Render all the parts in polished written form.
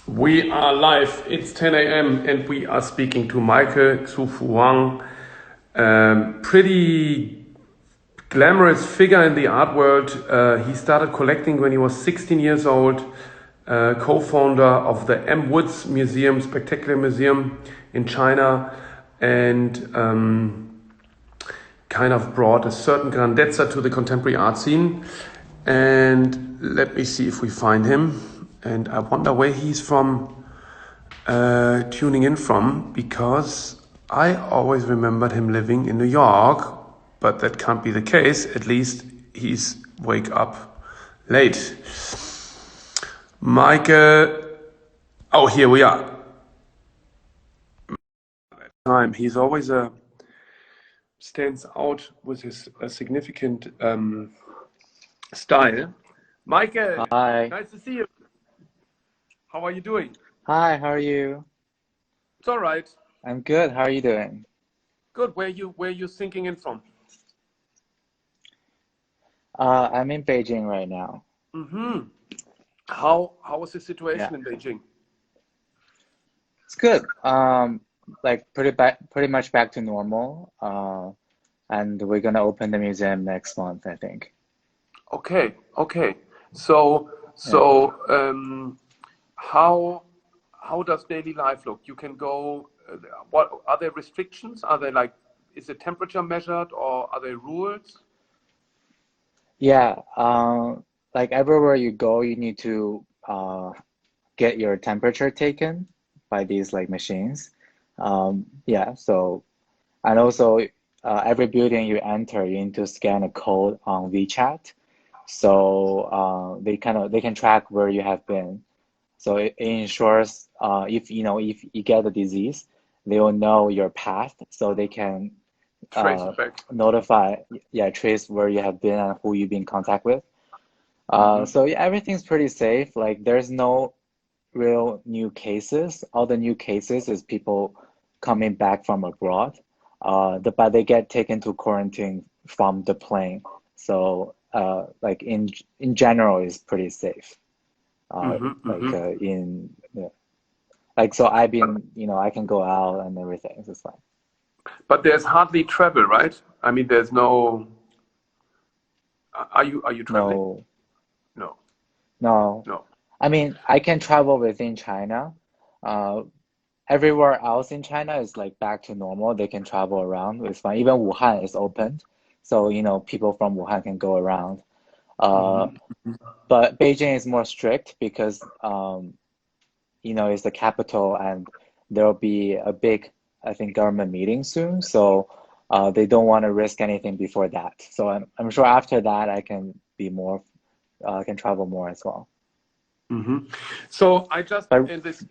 We are live. It's 10 a.m. and we are speaking to Michael Xufu Huang, pretty glamorous figure in the art world. He started collecting when he was 16 years old, co-founder of the M. Woods Museum, Spectacular Museum in China, and kind of brought a certain grandezza to the contemporary art scene. And let me see if we find him. And I wonder where he's from, tuning in from, because I always remembered him living in New York, but that can't be the case. At least he's wake up late. Michael, oh, here we are. Time. He's always stands out with his significant style. Michael, Hi. nice to see you. How are you doing? Hi, how are you? It's all right. I'm good. How are you doing? Good. Where you thinking in from? I'm in Beijing right now. Mm-hmm. How is the Yeah. situation in Beijing? It's good. Like pretty much back to normal. And we're gonna open the museum next month, I think. Okay, okay. So Yeah. so how does daily life look? You can go. What are there restrictions? Are there like is the temperature measured or are there rules? Yeah. Like everywhere you go, you need to get your temperature taken by these like machines. Yeah, so and also every building you enter, you need to scan a code on WeChat. So they can track where you have been. So it ensures if if you get a disease, they will know your path, so they can Trace it back. notify, yeah, trace where you have been and who you've been in contact with. Mm-hmm. So yeah, everything's pretty safe. Like there's no real new cases. All the new cases is people coming back from abroad. But they get taken to quarantine from the plane. So like in general, it's pretty safe. Mm-hmm. Like Mm-hmm. in yeah. Like so I've been, I can go out and everything. So it's fine. But there's hardly travel, right? I mean, there's no. Are you traveling? No, No, no. no. I mean, I can travel within China. Uh, Everywhere else in China is like back to normal. They can travel around. It's fine. Even Wuhan is opened, so people from Wuhan can go around. Uh, Mm-hmm. but Beijing is more strict because it's the capital and there'll be a big, I think, government meeting soon. So they don't want to risk anything before that. So I'm sure after that I can be more, I can travel more as well. Mm-hmm. So I just But in this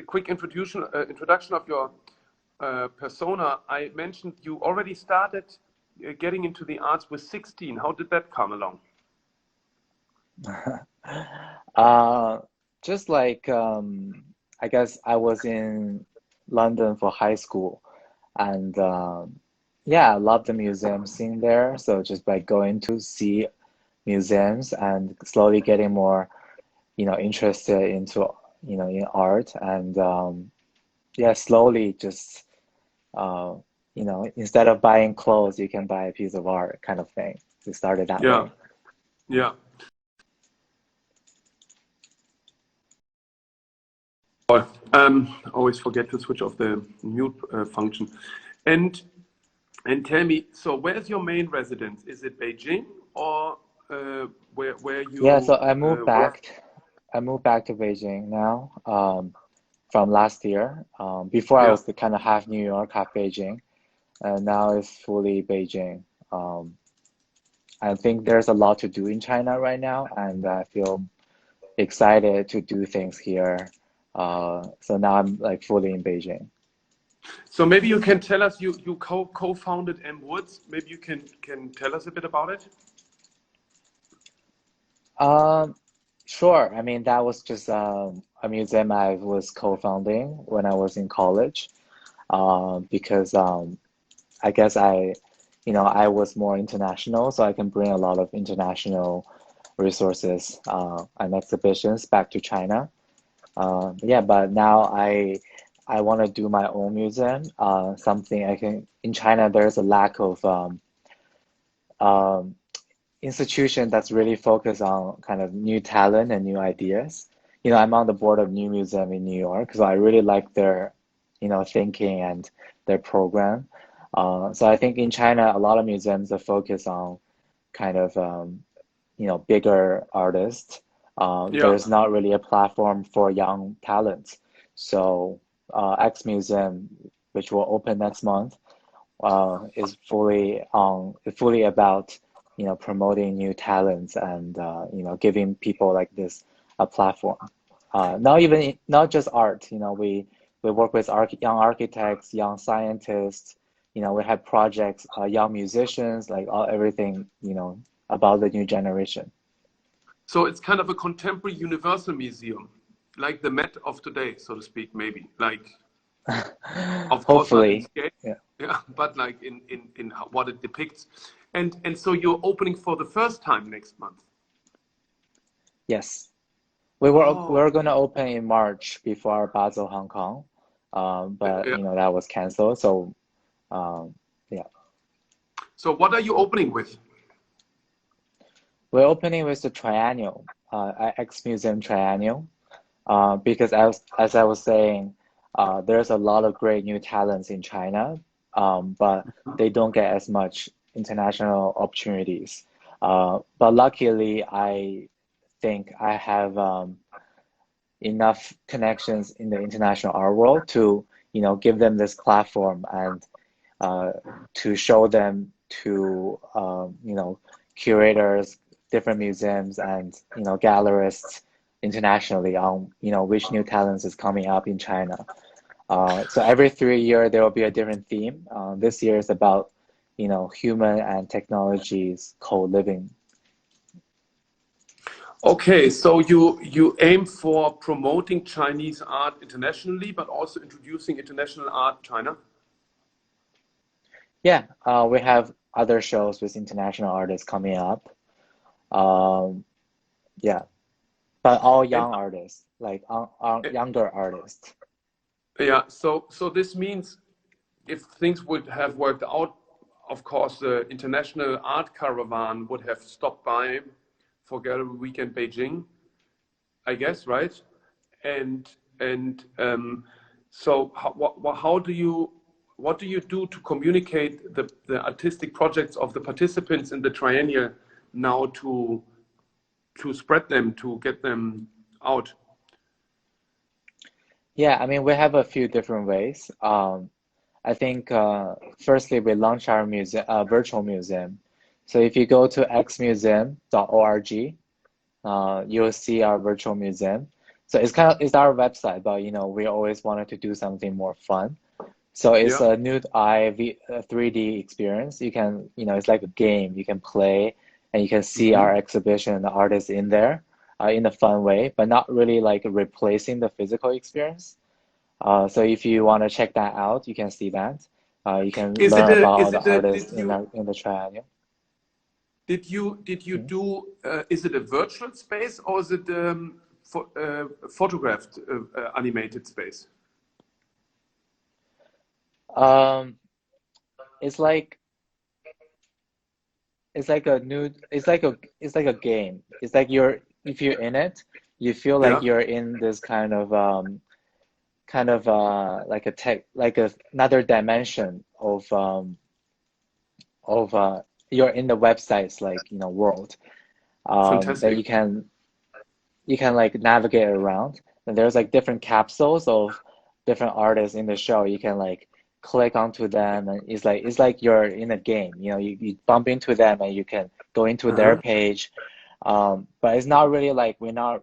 quick introduction of your persona, I mentioned you already started getting into the arts with 16. How did that come along? uh, just like I guess I was in London for high school, and yeah, I love the museum scene there. So just by going to see museums and slowly getting more, interested into, in art, and yeah, slowly just uh, instead of buying clothes, you can buy a piece of art kind of thing. It started that Yeah, way. yeah. Always forget to switch off the mute function. And tell me, so where's your main residence? Is it Beijing or where Yeah, so you work? I moved back to Beijing now, from last year. Before I Yeah. was the kind of half New York, half Beijing, and now it's fully Beijing. I think there's a lot to do in China right now, and I feel excited to do things here. So now I'm like fully in Beijing. So maybe you can tell us you co-founded M Woods. Maybe you can tell us a bit about it. Um, sure. I mean, that was just a museum I was co-founding when I was in college. Because I guess I was more international, so I can bring a lot of international resources and exhibitions back to China. Yeah, but now I want to do my own museum. Something I can in China. There's a lack of um, institution that's really focused on kind of new talent and new ideas. I'm on the board of New Museum in New York, so I really like their, thinking and their program. So I think in China, a lot of museums are focused on kind of bigger artists. Yeah. There's not really a platform for young talent. So X Museum, which will open next month, is fully about promoting new talents and giving people like this a platform. Not just art. We work with young architects, young scientists. We have projects, young musicians, like everything about the new generation. So it's kind of a contemporary universal museum, like the Met of today, so to speak, maybe. Like, of course, not in Hopefully, scale, yeah. yeah, but like in what it depicts. And so you're opening for the first time next month. Yes. We were Oh, gonna open in March before Basel, Hong Kong, but yeah. that was canceled. So yeah, So what are you opening with? we're opening with the Triennial, X Museum Triennial, because as I was saying, there's a lot of great new talents in China, but they don't get as much international opportunities. But luckily, I think I have enough connections in the international art world to give them this platform and uh, to show them to curators, different museums, and gallerists internationally on which new talents is coming up in China. So every 3 years there will be a different theme. This year is about human and technologies co-living. Okay, so you aim for promoting Chinese art internationally, but also introducing international art in China. Yeah, we have other shows with international artists coming up. Um, yeah, but all And young artists, like uh, younger artists. yeah, so this means if things would have worked out, of course, the international art caravan would have stopped by for Gallery Week in Beijing, I guess, right? And so how do you what do you do to communicate the artistic projects of the participants in the triennial now to spread them, to get them out? Yeah, I mean, we have a few different ways. I think firstly, we launched our museum, virtual museum. So if you go to xmuseum.org, you'll see our virtual museum. So it's our website, but we always wanted to do something more fun. So it's Yeah. a nude eye 3D experience. You can, it's like a game. You can play and you can see Hmm. our exhibition and the artists in there in a fun way, but not really like replacing the physical experience. So if you want to check that out, you can see that. You can Is it learn a about all is the it a artists in the triennial. did you Mhm. do is it a virtual space or is it photographed animated space? Um, it's like it's like a game. It's like if you're in it, you feel like Yeah. you're in this kind of like another dimension of you're in the website's like world that Fantastic. you can like navigate around, and there's like different capsules of different artists in the show. You can like click onto them, and it's like you're in a game. You bump into them and you can go into their Uh-huh. page. But it's not really like our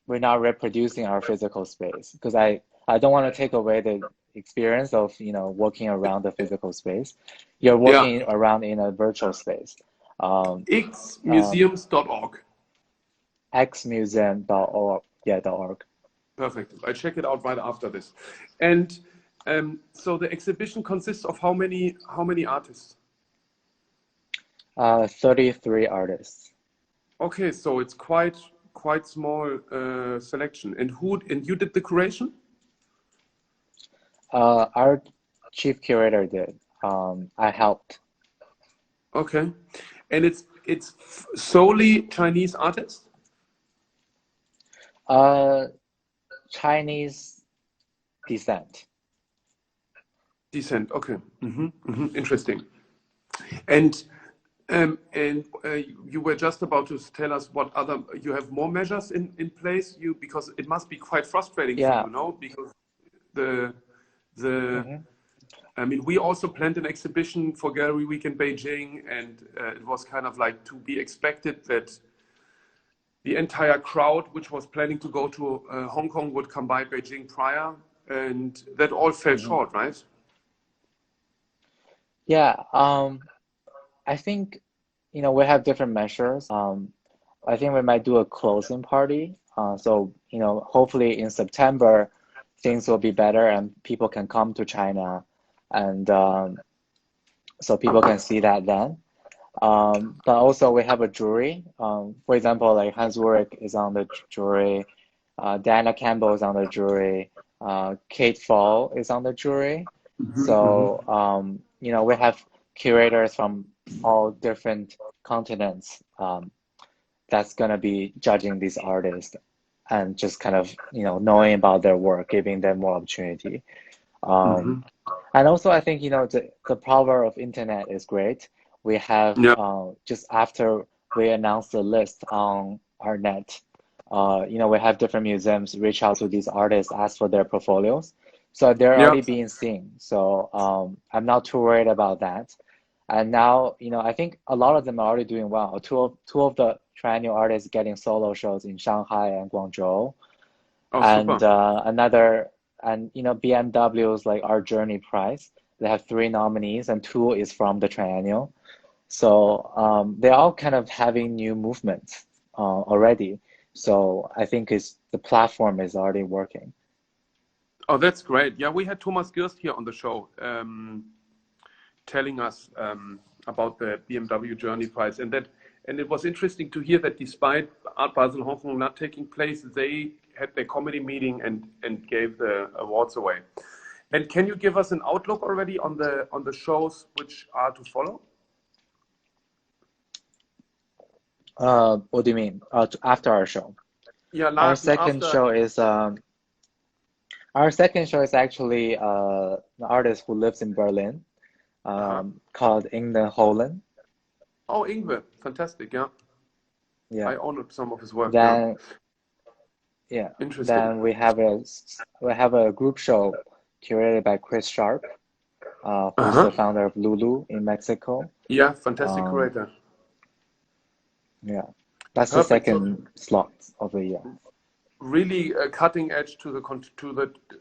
we're not reproducing our physical space, because I don't want to take away the experience of walking around the physical space. You're Yeah. walking around in a virtual space. Um, um, xmuseums.org. xmuseum.org, yeah, .org. Perfect. I check it out right after this. And so the exhibition consists of how many artists? 33 artists. Okay, so it's quite quite small selection. And you did the curation? Our chief curator did. I helped. Okay. And it's solely Chinese artists? Uh, Chinese descent. Descent. Okay. Interesting. And you were just about to tell us what other you have more measures in place. Because it must be quite frustrating for Yeah. you, no? Because the the hmm I mean, we also planned an exhibition for Gallery Week in Beijing, and it was kind of like to be expected that the entire crowd, which was planning to go to Hong Kong, would come by Beijing prior, and that all fell hmm short, right? Yeah. I think, we have different measures. I think we might do a closing party. So, hopefully in September, things will be better and people can come to China, and so people can see that then. But also we have a jury. For example, like Hans Ulrich is on the jury, Diana Campbell is on the jury, Kate Fall is on the jury. So, we have curators from all different continents, that's gonna be judging these artists and just kind of, knowing about their work, giving them more opportunity. Um, and also, I think, the power of internet is great. We have, Yeah. just after we announced the list on our net, we have different museums reach out to these artists, ask for their portfolios. So they're Yeah. already being seen. So I'm not too worried about that. And now, I think a lot of them are already doing well. Two of the triennial artists getting solo shows in Shanghai and Guangzhou, Oh, and super. BMW's like Art Journey Prize. They have three nominees, and two is from the triennial. So they're all kind of having new movements already. So I think the platform is already working. Oh, that's great. Yeah, we had Thomas Girst here on the show, telling us about the BMW Journey Prize, and it was interesting to hear that despite Art Basel Hong Kong not taking place, they had their committee meeting and gave the awards away. And can you give us an outlook already on the shows which are to follow? What do you mean? After our show? Yeah, Our second after. show is actually an artist who lives in Berlin, Uh-huh. called Ingden Holland. Oh, Ingve, fantastic. Yeah, Yeah. I honored some of his work. Yeah, Then yeah. interesting. Then we have a group show curated by Chris Sharp, who's Uh-huh. the founder of Lulu in Mexico. Yeah, fantastic Um, curator. yeah. That's the Perfect. So second slot of the year. really cutting edge to the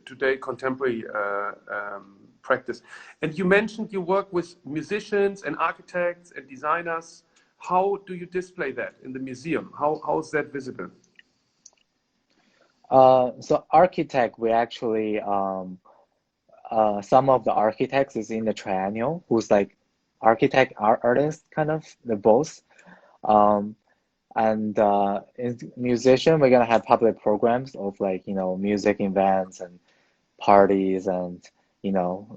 today contemporary practice. And you mentioned you work with musicians and architects and designers. How do you display that in the museum? How is that visible? So architect, we actually some of the architects is in the triennial, who's like architect artist kind of the both. Um, and in musician, we're gonna have public programs of like music events and parties and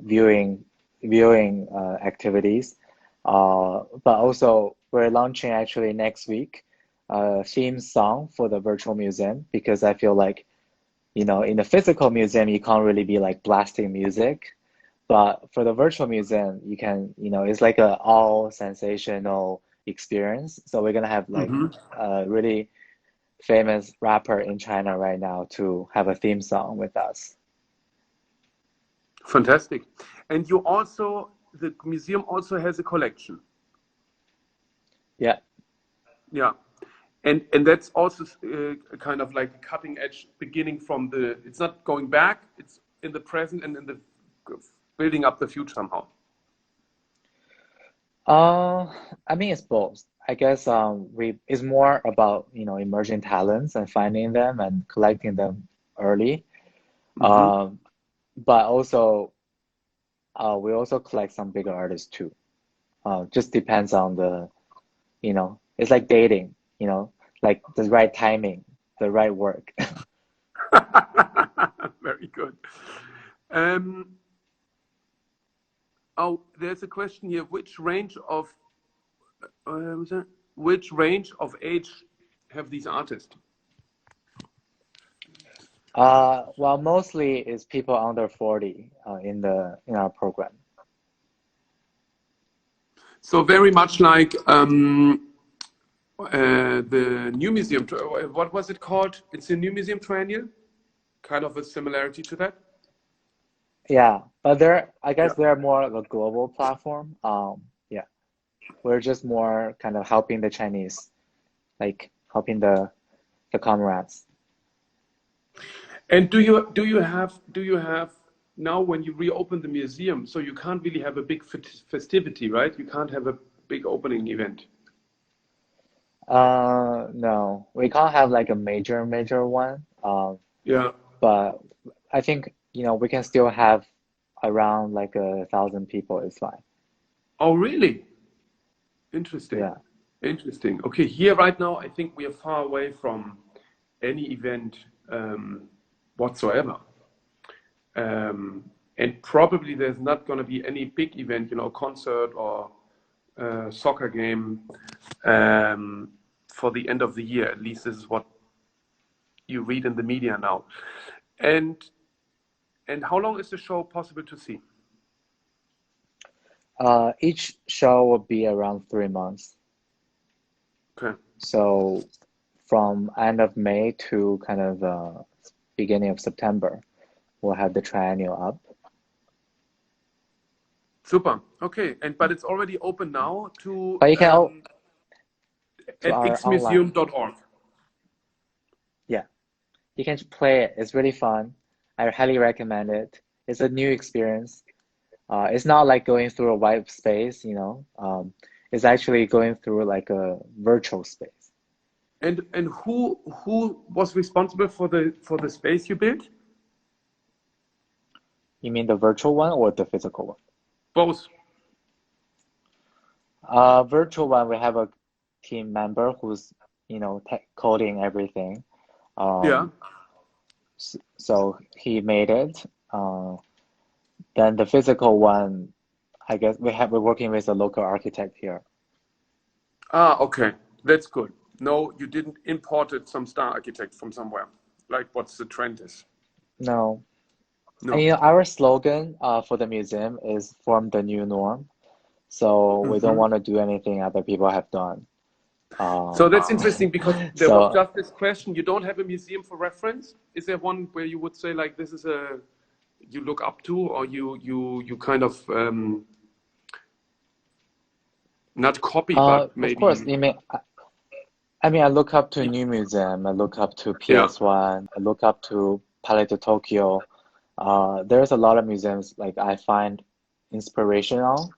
viewing activities. But also we're launching actually next week a theme song for the virtual museum, because I feel like in the physical museum, you can't really be like blasting music. But for the virtual museum, you can, it's like a all sensational experience. So we're gonna have like Hmm. a really famous rapper in China right now to have a theme song with us. Fantastic. And the museum also has a collection. Yeah. Yeah. And that's also kind of like a cutting edge beginning from it's not going back, it's in the present and in the building up the future somehow. Uh, I mean, it's both. I guess it's more about, emerging talents and finding them and collecting them early. Hmm. Um, but also we also collect some bigger artists too. Just depends on it's like dating, like the right timing, the right work. Very good. Um, oh, there's a question here. Which range of age have these artists? Well, mostly it's people under 40 in our program. So very much like the new museum. What was it called? It's a new museum triennial. Kind of a similarity to that. Yeah, but I Yeah. guess they're more of a global platform. Yeah, we're just more kind of helping the Chinese, like helping the comrades. And do you have now when you reopen the museum, so you can't really have a big festivity, right? You can't have a big opening event. No, we can't have like a major one. Yeah. But I think, we can still have around like 1,000 people is fine. Oh, really? Interesting. Yeah. Interesting. Okay, here right now, I think we are far away from any event whatsoever. And probably there's not going to be any big event, concert or soccer game for the end of the year. At least this is what you read in the media now. And and how long is the show possible to see? Each show will be around 3 months. Okay, So from end of May to kind of beginning of September, we'll have the triennial up. super. Okay, but it's already open now But you can to at our online. xmuseum.org. Yeah, you can play it. It's really fun. I highly recommend it. It's a new experience. It's not like going through a white space. It's actually going through like a virtual space. And who was responsible for the space you built? You mean the virtual one or the physical one? Both. Virtual one, we have a team member who's, tech coding everything. Yeah. Um, so he made it. Then the physical one, I guess we're working with a local architect here. Ah, okay. That's good. No, you didn't imported some star architect from somewhere, like what's the trend is. No, and No. our slogan for the museum is "Form the new norm." So we don't Hmm. want to do anything other people have done. So Um, that's interesting because there was so just this question. You don't have a museum for reference? Is there one where you would say like this is a you look up to, or you kind of not copy, but of course, maybe I look up to New Museum, I look up to yeah. PS1, I look up to Palais de Tokyo. There's a lot of museums like I find inspirational,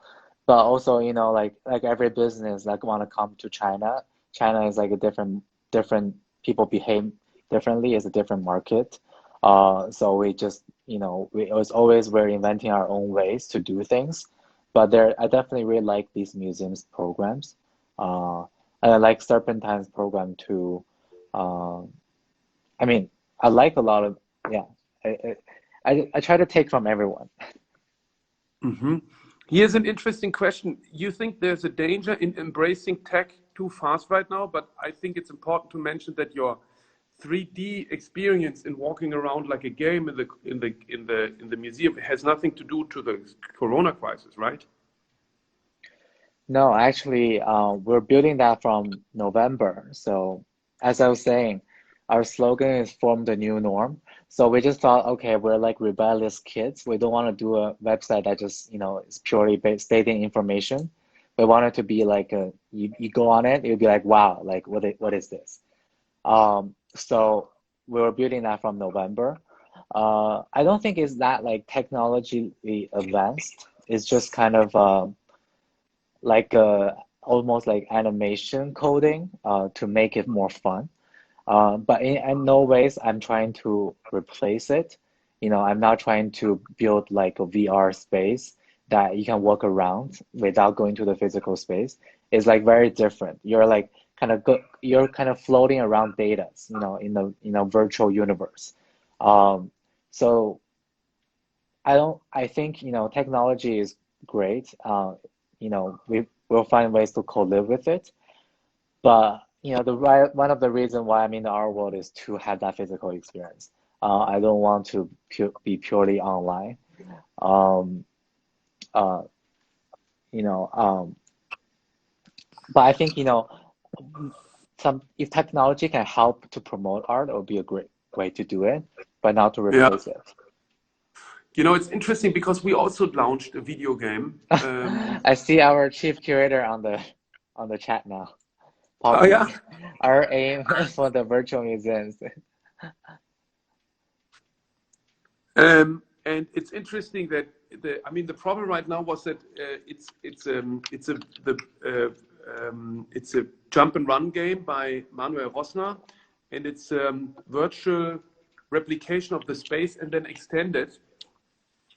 but also, like every business like want to come to China. China is like a different people behave differently, it's a different market. So we just, it was always we're inventing our own ways to do things. But I definitely really like these museums programs. Uh, and I like Serpentine's program too. Um, I mean, I like a lot of, yeah. I try to take from everyone. Hmm. Here's an interesting question. You think there's a danger in embracing tech too fast right now, but I think it's important to mention that your 3D experience in walking around like a game in the museum has nothing to do to the Corona crisis, right? No, actually, we're building that from November. So, as I was saying, our slogan is "Form the new norm." So we just thought, okay, we're like rebellious kids. We don't want to do a website that just, is purely based stating information. We want it to be like you go on it, you'll be like, wow, like what is this? So we were building that from November. I don't think it's that like technologically advanced. It's just kind of like almost like animation coding to make it more fun. But in no ways I'm trying to replace it. I'm not trying to build like a VR space that you can walk around without going to the physical space. It's like very different. You're like you're kind of floating around data, in a virtual universe. So I think, technology is great. We'll find ways to co-live with it. But, one of the reasons why I'm in the art world is to have that physical experience. I don't want to be purely online. Um, uh, but I think, if technology can help to promote art, it would be a great way to do it, but not to replace it. It's interesting because we also launched a video game. I see our chief curator on the chat now. Oh yeah. Our aim for the virtual museums. And it's interesting that the problem right now was that it's a jump and run game by Manuel Rosner, and it's virtual replication of the space and then extended.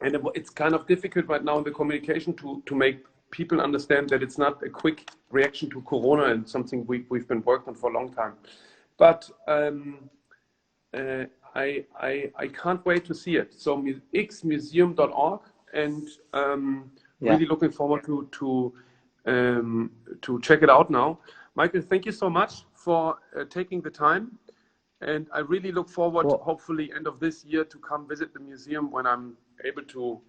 And it's kind of difficult right now in the communication to make people understand that it's not a quick reaction to Corona and something we've been working on for a long time. But I can't wait to see it. So xmuseum.org, and really looking forward to check it out now. Michael, thank you so much for taking the time, and I really look forward, hopefully end of this year, to come visit the museum when I'm able to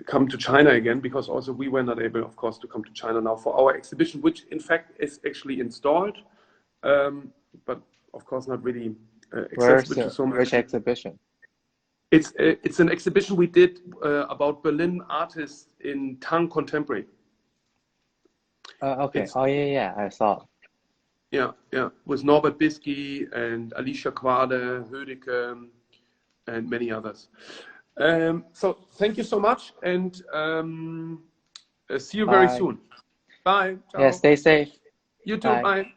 come to China again, because also we were not able, of course, to come to China now for our exhibition, which in fact is actually installed, but of course not really accessible to so many. Which exhibition? It's an exhibition we did about Berlin artists in Tang Contemporary. Okay. Yeah, I saw. Yeah, with Norbert Bisky and Alicia Quade, Hödeke, and many others. So thank you so much, and see you very soon. Bye. Ciao. Yeah, stay safe. You too. Bye.